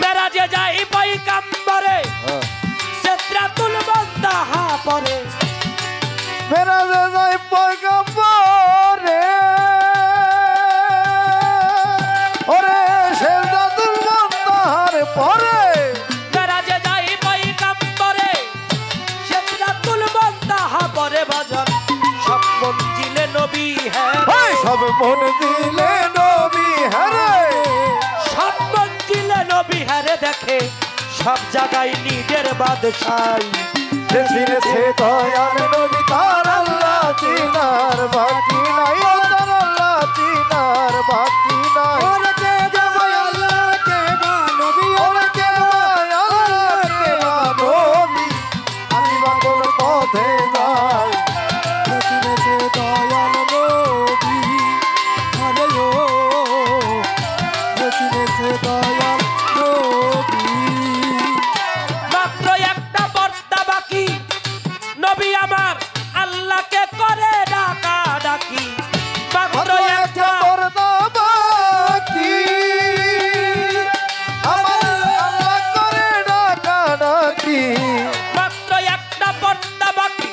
S1: মেরাজে যাই পয়গম্বরে সিদরাতুল মুনতাহা পরে,
S2: মেরাজে যাই পয়গম্বরে ওরে সিদরাতুল মুনতাহার পরে,
S1: মেরাজে যাই পয়গম্বরে সিদরাতুল মুনতাহা পরে বাজান সব মঞ্জিলে নবী হ্যাঁ,
S2: সব মন দিলে নবী হরে,
S1: সব মঞ্জিলে নবী হ্যারে দেখে সব জায়গায় নিজের বাদশাই।
S2: চিনেছে দয়াল নবী তার আল্লাহ চিনার বাকি নাই, ও তার আল্লাহ চিনার বাকি নাই। ওরে কে ভাই আল্লাহ কে বা নবী, ওরে কে ভাই আল্লাহ কে বা নবী, আমি বা কোন পথে যাই। চিনেছে দয়াল নবী আরে ও, চিনেছে দয়াল নবী।
S1: মাত্র একটা পর্দা বাকি, নবী আমার আল্লাহকে করে ডাকা ডাকি। মাত্র একটা
S2: পর্দা বাকি, আমার আল্লাহ করে ডাকা ডাকি।
S1: মাত্র একটা পর্দা বাকি,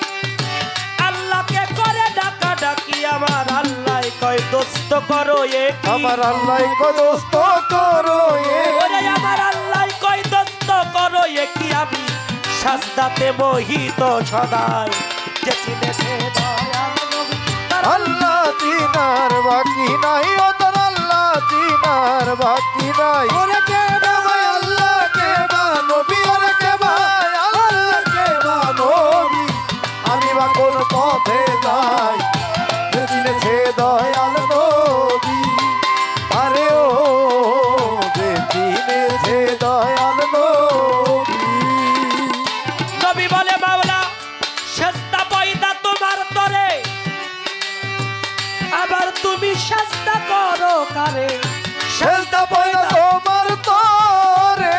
S1: আল্লাহকে করে ডাকা ডাকি। আমার আল্লাহ কয় দোস্ত করো এ কি?
S2: আমার আল্লাহ দোস্ত করো এ
S1: ওরে আমার আল্লাহ কয় দোস্ত করো এ কি? আমি সাজদাতে মোহিত সদাই, যে চিনেছে দয়াল নবী তার
S2: আল্লাহ চিনার বাকি নাই, ও তোর আল্লাহ চিনার বাকি নাই। ওরে কে ভাই আল্লাহ কে বা নবী, ওরে কে ভাই আল্লাহ কে বা নবী, আমি বা কোন পথে যাই। চিনেছে দয়াল নবী আরে ও, যে চিনেছে দয়াল নবী।
S1: নবী বলে মাওলা সেজদা পয়দা তোমার তরে, আবার তুমি সেজদা করো কারে?
S2: সেজদা পয়দা তোমার তরে,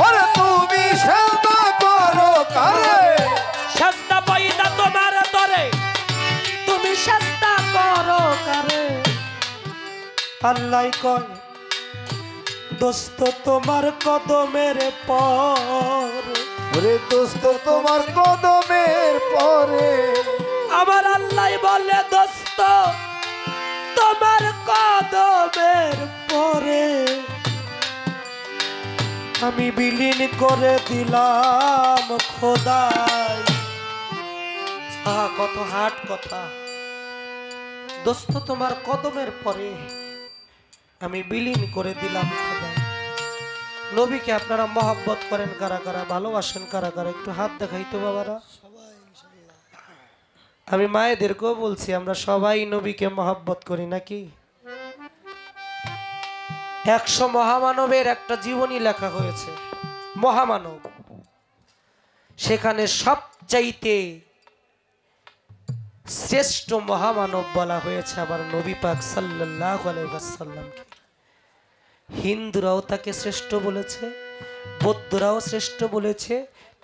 S2: ওরে তুমি সেজদা করো কারে?
S1: সেজদা পয়দা তোমার তরে, তুমি সেজদা করো কারে? আল্লাহ কয় দোস্ত তোমার কদমের পর,
S2: ওরে দোস্ত তোমার কদমের পরে,
S1: আমার আল্লাহ বলে দোস্ত তোমার কদমের পরে আমি বিলীন করে দিলাম খোদাই। আহা, কত হাট কথা। দোস্ত তোমার কদমের পরে আমি বিলীন করে দিলাম খোদাই। নবীকে আপনারা মহব্বত করেন কারা কারা, ভালোবাসেন কারা কারা, একটু হাত দেখাইতো বাবারা। আমি মায়েদেরকেও বলছি আমরা সবাই নবীকে মহব্বত করি নাকি? 100 মহামানবের একটা জীবনী লেখা হয়েছে, মহামানব। সেখানে সবচাইতে শ্রেষ্ঠ মহামানব বলা হয়েছে আবার নবী পাক সাল্লাল্লাহু আলাইহি ওয়াসাল্লামকে। হিন্দুরাও তাকে শ্রেষ্ঠ বলেছে, বৌদ্ধরাও শ্রেষ্ঠ বলেছে,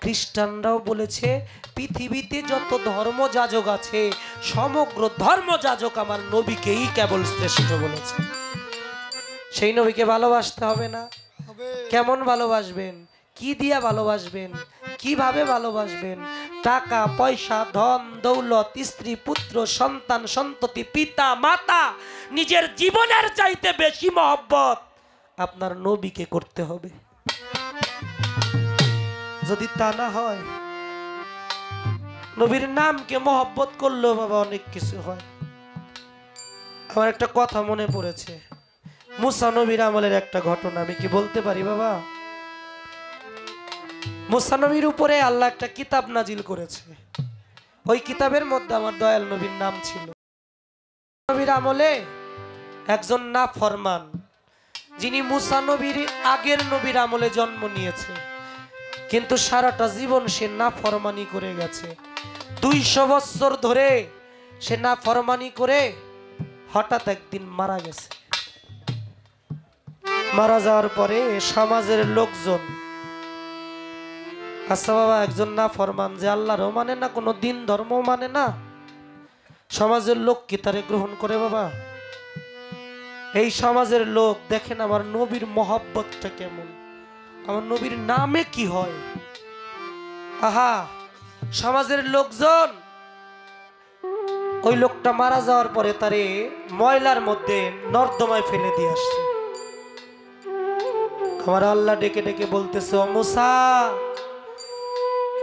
S1: খ্রিস্টানরাও বলেছে, পৃথিবীতে যত ধর্মযাজক আছে সমগ্র ধর্মযাজক আমার নবীকেই কেবল শ্রেষ্ঠ বলেছে। সেই নবীকে ভালোবাসতে হবে না? কেমন ভালোবাসবেন? কি দিয়া ভালোবাসবেন? কিভাবে ভালোবাসবেন? টাকা পয়সা, ধন দৌলত, স্ত্রী পুত্র সন্তান সন্ততি, পিতা মাতা, নিজের জীবনের চাইতে বেশি মহব্বত আপনার নবীকে করতে হবে। যদি তা না হয়, নবীর নামকে মহব্বত করলেও বাবা অনেক কিছু হয়। আমার একটা কথা মনে পড়েছে, মুসা নবীর আমলের একটা ঘটনা। আমি কি বলতে পারি বাবা? মুসা নবীর উপরে আল্লাহ একটা কিতাব নাজিল করেছে। ওই কিতাবের মধ্যে আমার দয়াল নবীর নাম ছিল। নবীর আমলে একজন নাফরমান, যিনি মুসা নবীর আগের নবীর আমলে জন্ম নিয়েছে, কিন্তু সারাটা জীবন সে নাফরমানি করে গেছে। 200 বছর ধরে সে নাফরমানি করে হঠাৎ একদিন মারা গেছে। মারা যাওয়ার পরে সমাজের লোকজন, আচ্ছা বাবা, একজন নাফরমান যে আল্লাহরও মানে না, কোনো দিন ধর্ম মানে না, সমাজের লোক কি তারে গ্রহণ করে বাবা? এই সমাজের লোক দেখেন আমার নবীর মহব্বতটা কেমন, আমার নবীর নামে কি হয়। আহা, সমাজের লোকজন ওই লোকটা মারা যাওয়ার পরে তারে ময়লার মধ্যে নর্দমায় ফেলে দিয়ে আসছে। আমার আল্লাহ ডেকে ডেকে বলতেছে, ও মুসা,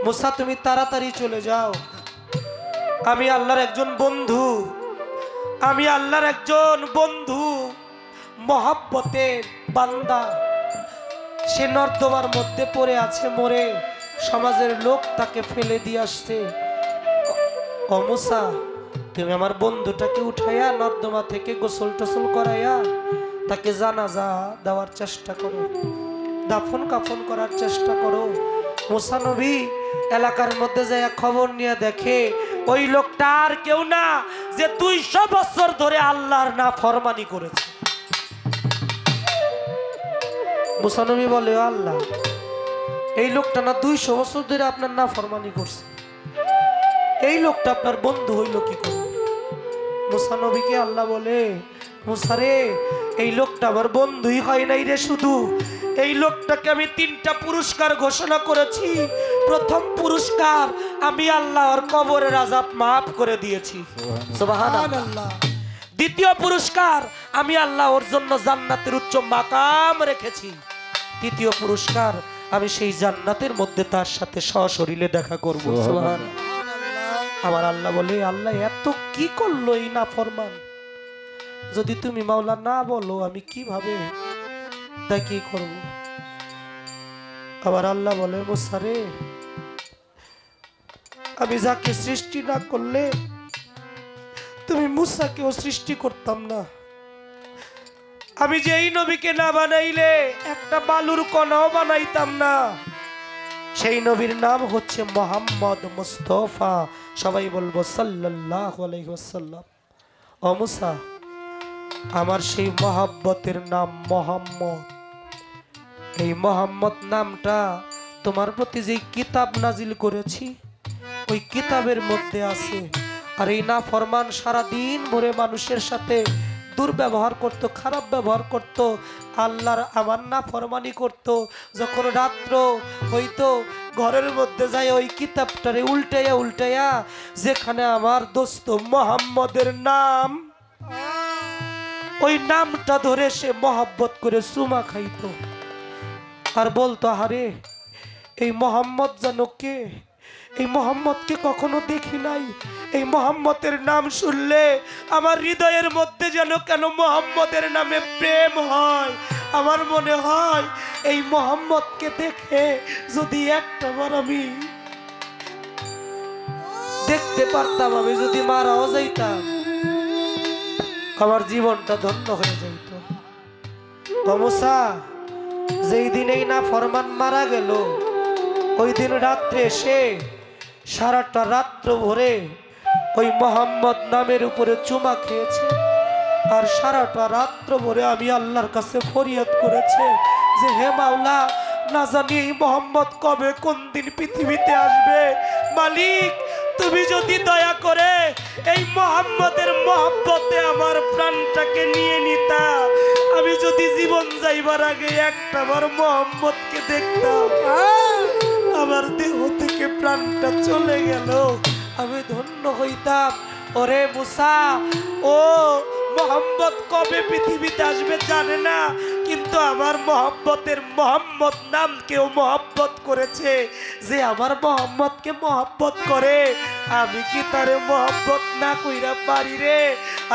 S1: মুসা তুমি তাড়াতাড়ি চলে যাও, আমি আল্লাহর একজন বন্ধু, আমি আল্লাহর একজন বন্ধু, মহব্বতের বান্দা, সে নর্দমার মধ্যে পড়ে আছে মরে, সমাজের লোক তাকে ফেলে দিয়ে আসছে। ও মুসা, তুমি আমার বন্ধুটাকে উঠাইয়া নর্দমা থেকে গোসল টোসল করাইয়া তাকে জানাজা দেওয়ার চেষ্টা করো, দাফন কাফন করার চেষ্টা করো। মুসা নবী এলাকার মধ্যে যায় খবর নিয়ে দেখে ওই লোকটা আর কেউ না, যে 200 বছর ধরে আল্লাহর নাফরমানি করেছে। মুসা নবী বলে, আল্লাহ, এই লোকটা না 200 বছর ধরে আপনার নাফরমানি করছে, এই লোকটা আপনার বন্ধু হইল কি করে? মুসা নবীকে আল্লাহ বলে, মুসা রে, এই লোকটা আমার বন্ধুই হয় নাই রে, শুধু এই লোকটাকে আমি 3টা পুরস্কার ঘোষণা করেছি। প্রথম পুরস্কার, আমি আল্লাহ ওর কবরের আযাব মাফ করে দিয়েছি, সুবহানাল্লাহ। দ্বিতীয় পুরস্কার, আমি আল্লাহ ওর জন্য জান্নাতের উচ্চ মাকাম রেখেছি। তৃতীয় পুরস্কার, আমি সেই জান্নাতের মধ্যে তার সাথে সশরীরে দেখা করব, সুবহানাল্লাহ। আমার আল্লাহ বলে, আল্লাহ এত কি করলো এই নাফরমান, যদি তুমি মাওলা না বলো আমি কিভাবে তা কি করব? আবার আল্লাহ বলে, মুসা রে, আমি যাকে সৃষ্টি না করলে তুমি মুসাকেও সৃষ্টি করতাম না। আমি যে এই নবীকে না বানাইলে একটা বালুর কণাও বানাইতাম না। সেই নবীর নাম হচ্ছে মোহাম্মদ মুস্তাফা, সবাই বলবো সাল্লাল্লাহু আলাইহি ওয়াসাল্লাম। ও মুসা, আমার সেই মহব্বতের নাম মোহাম্মদ। এই মোহাম্মদ নামটা তোমার প্রতি যে কিতাব নাজিল করেছি ওই কিতাবের মধ্যে আছে। আর এই নাফরমান সারাদিন ভরে মানুষের সাথে দুর্ব্যবহার করত, খারাপ ব্যবহার করত, আল্লাহর আমার নাফরমানি করত। যখন রাত্র হইতো ঘরের মধ্যে যায় ওই কিতাবটারে উল্টাইয়া উল্টাইয়া যেখানে আমার দোস্ত মোহাম্মদের নাম, ওই নামটা ধরে সে মহব্বত করে চুমা খাইতো আর বলতো, আরে এই মোহাম্মদ জানো কে? এই মোহাম্মদকে কখনো দেখি নাই, এই মোহাম্মদের নাম শুনলে আমার হৃদয়ের মধ্যে যেন কেন মোহাম্মদের নামে প্রেম হয়। আমার মনে হয় এই মোহাম্মদকে দেখে যদি একটাবার আমি দেখতে পারতাম, আমি যদি মারাও যাইতাম, আমার জীবনটা ধন্য হয়ে যাইত। মুসা, যেই দিন এই নাফরমান মারা গেল, ওই দিন রাত্রে সে সারাটা রাত্র ভরে ওই মোহাম্মদ নামের উপরে চুমা খেয়েছে আর সারাটা রাত্র ভরে আমি আল্লাহর কাছে ফরিয়াদ করেছে যে হে মাওলা, না জানি এই মোহাম্মদ কবে কোন দিন পৃথিবীতে আসবে। মালিক, তুমি যদি দয়া করে এই মোহাম্মদের মহব্বতে আমার প্রাণটাকে নিয়ে নিতা, আমি যদি জীবন যাইবার আগে একটাবার মোহাম্মদকে দেখতাম, আমার দেহ থেকে প্রাণটা চলে গেল, আমি ধন্য হইতাম। ওরে মুসা, ও মোহাম্মদ কবে পৃথিবীতে আসবে জানে না, কিন্তু আমার মোহাম্মতের মোহাম্মদ নাম কেউ মহব্বত করেছে। যে আমার মোহাম্মদকে মহব্বত করে, আমি কি তারে মহব্বত না কইরা পারি রে?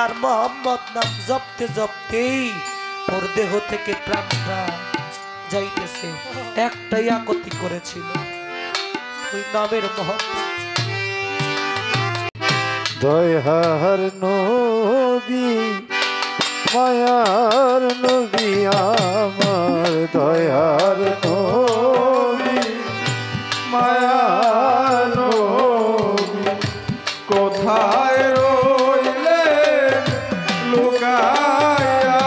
S1: আর মোহাম্মদ নাম জপতে জপতেই ওর দেহ থেকে প্রাণটা যাইতেছে। একটাই আকতি করেছিল, ওই নামের মহব্বত।
S2: দয়ার নবী, মায়ার নবী আমার, দয়ার নবী, মায়ার নবী, কোথায় রইলেন লুকায়া,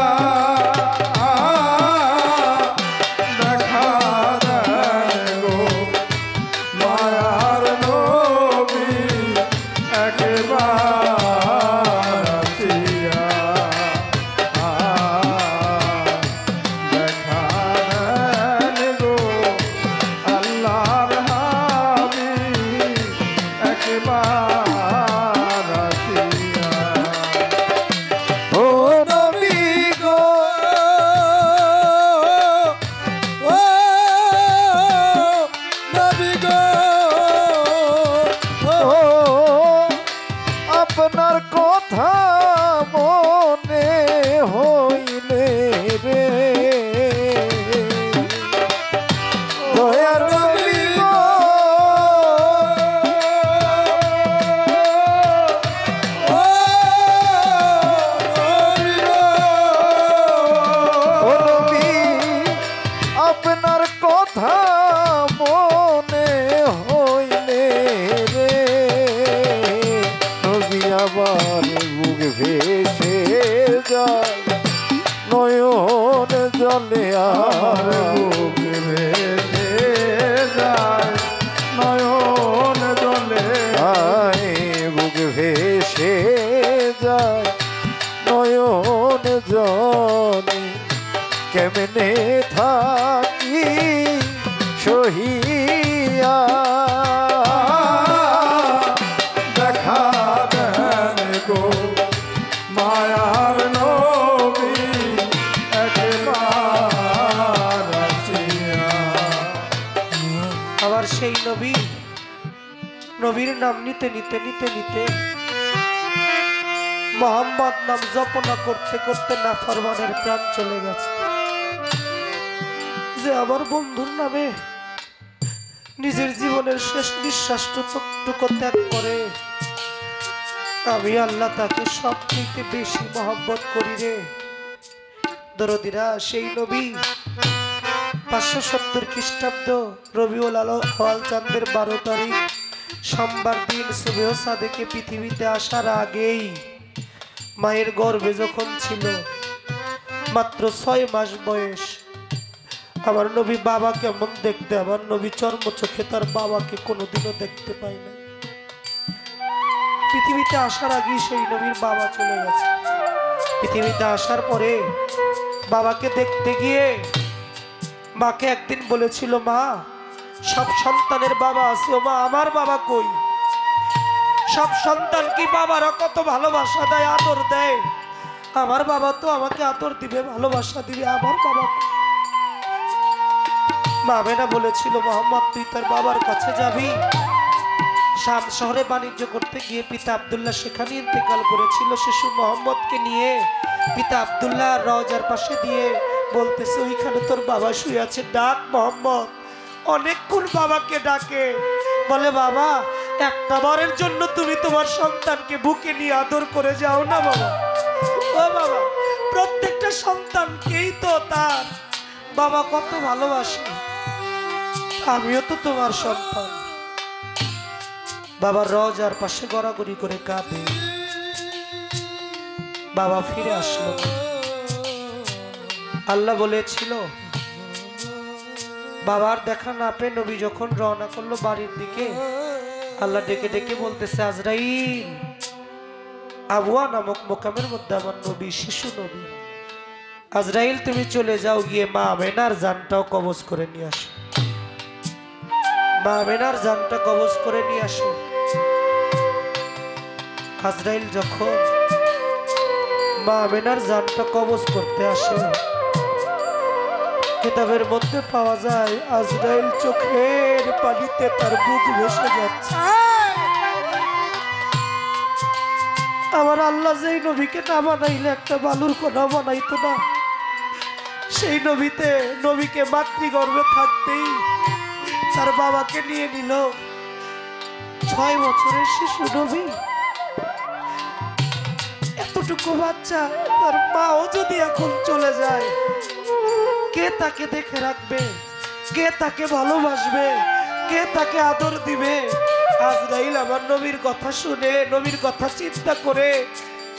S2: দেখা দেন গো মায়ার নবী, একবার আসিয়া দেখা দেন গো আল্লাহর হাবিব, একবার আসিয়া। ও নবী গো, ও নবী গো, ও আপনার কথা মনে হইলে রে, দয়ার নবী গো, ও নবী গো, ও নবী, আপনার কথা মনে হইলে রে, নবী আবার বুক ভেসে যায়, নয়ন জলে আর বুক ভেসে যায়, নয়ন জলে আয় বুক ভেসে যায়, নয়ন জলে কেমনে থাকি সহিয়া, দেখা দেন গো মায়ার নবী, একবার আসিয়া।
S1: আবার সেই নবী, নবীর নাম নিতে নিতে নিতে নিতে মোহাম্মদ নাম জপনা করতে করতে নাফরমানের প্রাণ চলে গেছে। যে আমার বন্ধুর নামে নিজের জীবনের শেষ নিঃশ্বাসটুকু ত্যাগ করে, আমি আল্লাহ তাকে সবচেয়ে বেশি মহব্বত করি রে। দরদিরা, সেই নবী 570 খ্রিস্টাব্দ রবিউল আওয়াল চাঁদের 12 তারিখ সোমবার দিন সুবেহ সাদেকে পৃথিবীতে আসার আগেই মায়ের গর্ভে যখন ছিল, মাত্র 6 মাস বয়স, আমার নবী বাবা কেমন দেখতে, আমার নবী চর্ম চোখে তার বাবাকে কোনোদিনও দেখতে পায় না। পৃথিবীতে আসার আগেই সেই নবীর বাবা চলে গেছে। পৃথিবীতে আসার পরে বাবাকে দেখতে গিয়ে মাকে একদিন বলেছিল, মা, সব সন্তানের বাবা আছে, ও মা, আমার বাবা কই? সব সন্তান কি বাবারা কত ভালোবাসা দেয়, আদর দেয়, আমার বাবা তো আমাকে আদর দিবে, ভালোবাসা দিবে, আমার বাবা কই? মা আমেনা বলেছিল, মোহাম্মদ, তুই তার বাবার কাছে যাবি। শাম শহরে বাণিজ্য করতে গিয়ে পিতা আব্দুল্লাহ সেখানে ইন্তেকাল করেছিল। শিশু মোহাম্মদকে নিয়ে পিতা আব্দুল্লাহ রওজার পাশে দিয়ে বলতেছে, ওইখানে তোর বাবা শুয়ে আছে, ডাক মোহাম্মদ। অনেকক্ষণ বাবাকে ডাকে, বলে, বাবা, একটা বারের জন্য তুমি তোমার সন্তানকে বুকে নিয়ে আদর করে যাও না বাবা। ও বাবা, প্রত্যেকটা সন্তানকেই তো তার বাবা কত ভালোবাসে, আমিও তো তোমার সন্তান। বাবার রওজার পাশে গড়াগড়ি করে কাঁদে। বাবা ফিরে আসলো। আল্লাহ বলেছিল বাবার দেখা না পেয়ে নবী যখন রওনা করলো বাড়ির দিকে, আল্লাহ ডেকে ডেকে বলতেছে, আজরাইল, আবুয়া নামক মোকামের মধ্যে আমার নবী, শিশু নবী, আজরাইল তুমি চলে যাও, গিয়ে মা আমেনার জানটাও কবজ করে নিয়ে আসো, মা আমেনার জানটা কবজ করে নিয়ে আসো। আজরাইল যখন মা আমেনার জানটা কবজ করতে আসে, কিতাবের মধ্যে পাওয়া যায় আজরাইল চোখের পানিতে তার বুক ভেসে যাচ্ছে। আমার আল্লাহ যেই নবীকে না বানাইলে একটা বালুর কোনা বানাইতো না, সেই নবীকে মাতৃগর্ভে থাকতেই তার বাবাকে নিয়ে নিল। 6 বছরের শিশু নবী, এতটুকু বাচ্চা, তার মাও যদি এখন চলে যায়, কে তাকে দেখে রাখবে, কে তাকে ভালোবাসবে, কে তাকে আদর দিবে? আজরাইল আমার নবীর কথা শুনে, নবীর কথা চিন্তা করে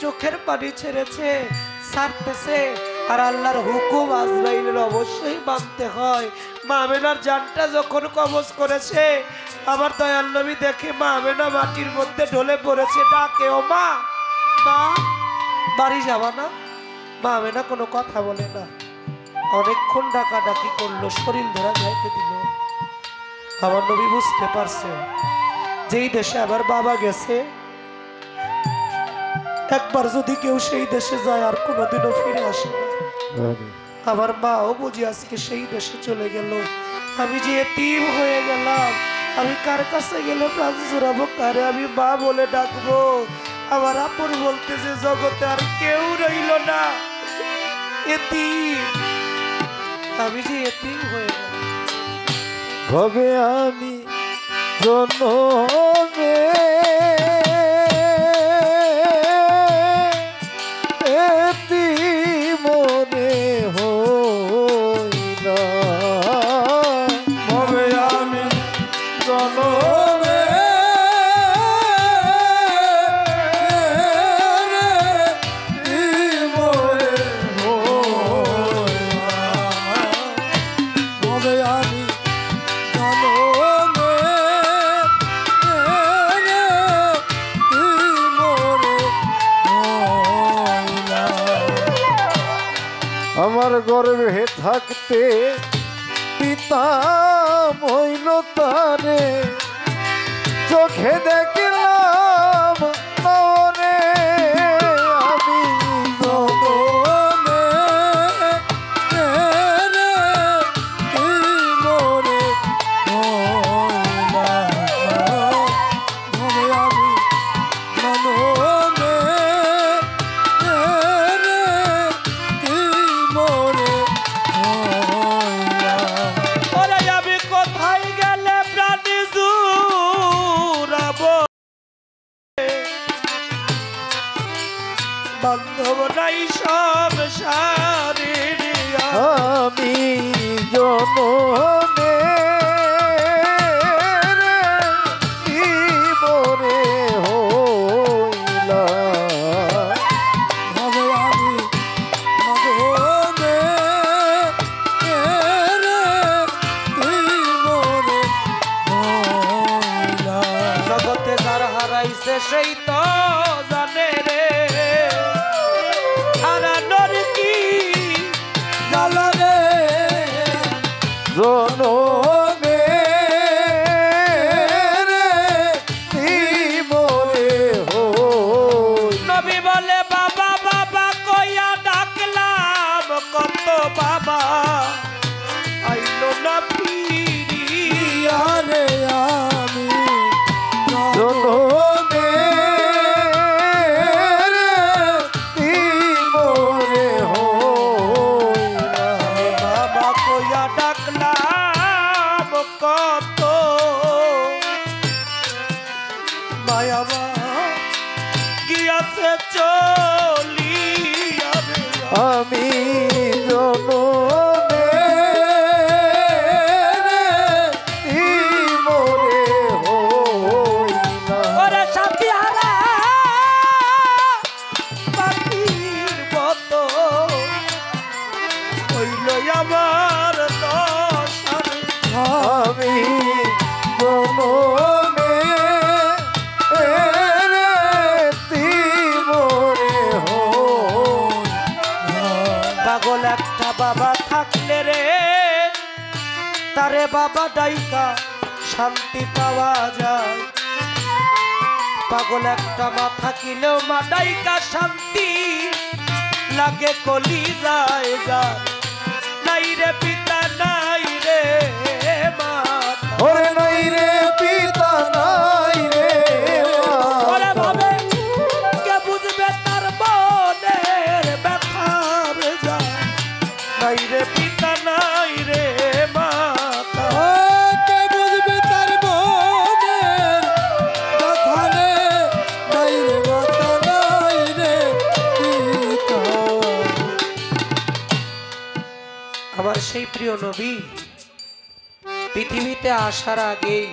S1: চোখের পানি ছেড়েছে, ছাড়তেছে। আর আল্লাহর হুকুম আজরাইলের অবশ্যই মানতে হয়। মা আমেনার জানটা যখন কবজ করেছে, আমার দয়াল নবী দেখে মা আমেনা মাটির মধ্যে ঢলে পড়েছে, ডাকে, ও মা, মা, বাড়ি যাবা না? মা আমেনা কোনো কথা বলে না, অনেকক্ষণ ডাকাডাকি করলো, শরীর ধরা যাইতে দিল। আমার নবী বুঝতে পারছে যেই দেশে আবার বাবা গেছে, একবার যদি কেউ সেই দেশে যায় আর কোনোদিনও ফিরে আসে না। আমার মাও বুঝি আজকে সেই দেশে চলে গেল, আমি যে এতিম হয়ে গেলাম, আমি কার কাছে গেলে প্রাণ জোড়াবো, কারে আমি মা বলে ডাকবো? আমার আপন বলতে যে জগতে আর কেউ রইল না, এতিম, আমি যে এতিম হয়ে গেলাম।
S2: ভবে আমি জন্মে মনে হইলাম, ভবে আমি জন্মে আমার গর্ভে থাকতে পিতা হইল তারে, চোখে দেখলাম নয়নে আমি জনমে মরে আমি জনমে
S1: কোথায় গেলে প্রাণী জুড়াবো, বান্ধব নাই সংসারে,
S2: আমি জনমে মরে হইলাম, ভবে আমি জনমে মরে হইলাম।
S1: জগতে যার হারাইছে সেই তো জানে রে, হারানোর কি জ্বালা রে,
S2: জনমে মরে হই।
S1: নবী বলে, বাবা বাবা কইয়া ডাকলাম কত, বাবা আইলো না ফিরিয়া রে, আমি
S2: জনমে মরে হইলাম,
S1: বাবা কইয়া ডাকলাম কত, মায়াবা গিয়াছে চলিয়া রে,
S2: আমি জনমে মরে হইলাম।
S1: ওরে সাথী হারা পাখি ওরে বাবা ডাইকা শান্তি পাওয়া যায়, পাগল একটা মাথা কিলেও মা ডাইকা শান্তি লাগে কলি যায় যায়। নাই রে পিতা নাই রে মাতা,
S2: ওরে নাই রে পিতা নাই রে
S1: ওরে ভাবে কে বুঝবে তার মনের ব্যথার যায়। নাই রে পিতা নাই রে মাতা,
S3: কে বুঝবে তার মনের কথা রে, নাই রে মাতা নাই রে পিতা।
S1: আমার সেই প্রিয় নবী পৃথিবীতে আসার আগেই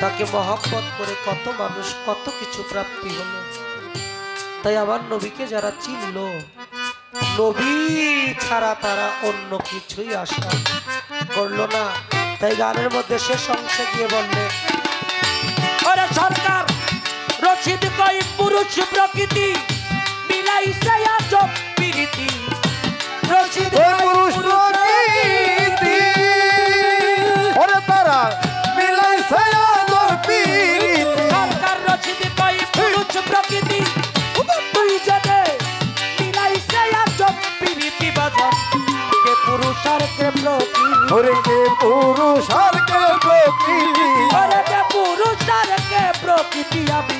S1: তাকে মহব্বত করে কত মানুষ কত কিছু প্রাপ্তি হলো। তাই আমার নবীকে যারা চিনল, নবী ছাড়া তারা অন্য কিছুই আশা করলো না। তাই গানের মধ্যে শেষ অংশে গিয়ে বললেন, ওরে সরকার রচিত কই পুরুষ প্রকৃতি মিলাইছে আজব প্রীতি, রচিত
S2: ওই পুরুষ প্রকৃতি ওরে তারা মিলাইছে আদর প্রীতি।
S1: সরকার রচিত কই পুরুষ প্রকৃতি তুই জানে মিলাইছে আজব প্রীতি বাধা। কে পুরুষ আর কে প্রকৃতি,
S2: ওরে কে পুরুষ আর কে প্রকৃতি,
S1: ওরে কে পুরুষ আর কে প্রকৃতি। আমি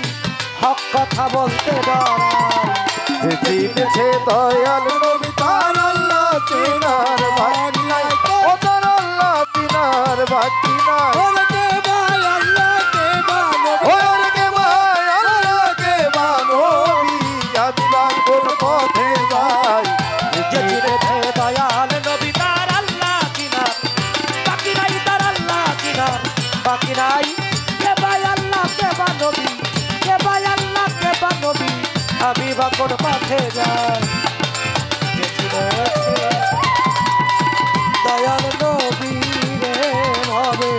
S1: হক কথা বলতে ডরাই,
S2: যে চিনেছে দয়াল নবী তার আল্লাহ চিনার বাকি নাই, ও তার আল্লাহ চিনার বাকি নাই।
S3: ওরে কে ভাই আল্লাহ কে বানবী,
S2: ওরে কে ভাই আল্লাহ কে বানবী, আমি বাঙ্গুর পথে যাই।
S1: যে চিনেছে দয়াল নবী তার আল্লাহ চিনার বাকি নাই, তার আল্লাহ চিনার বাকি নাই। কে ভাই আল্লাহ কে বা নবী, কে ভাই আল্লাহ কে বা নবী, আমি বা কোন পথে যাই। যে চিনেছে দয়াল নবী রে ভাবে,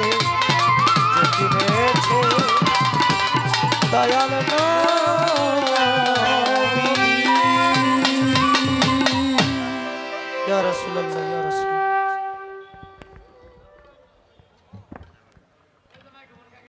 S1: যে চিনেছে দয়াল নবী। ইয়া রাসূলুল্লাহ।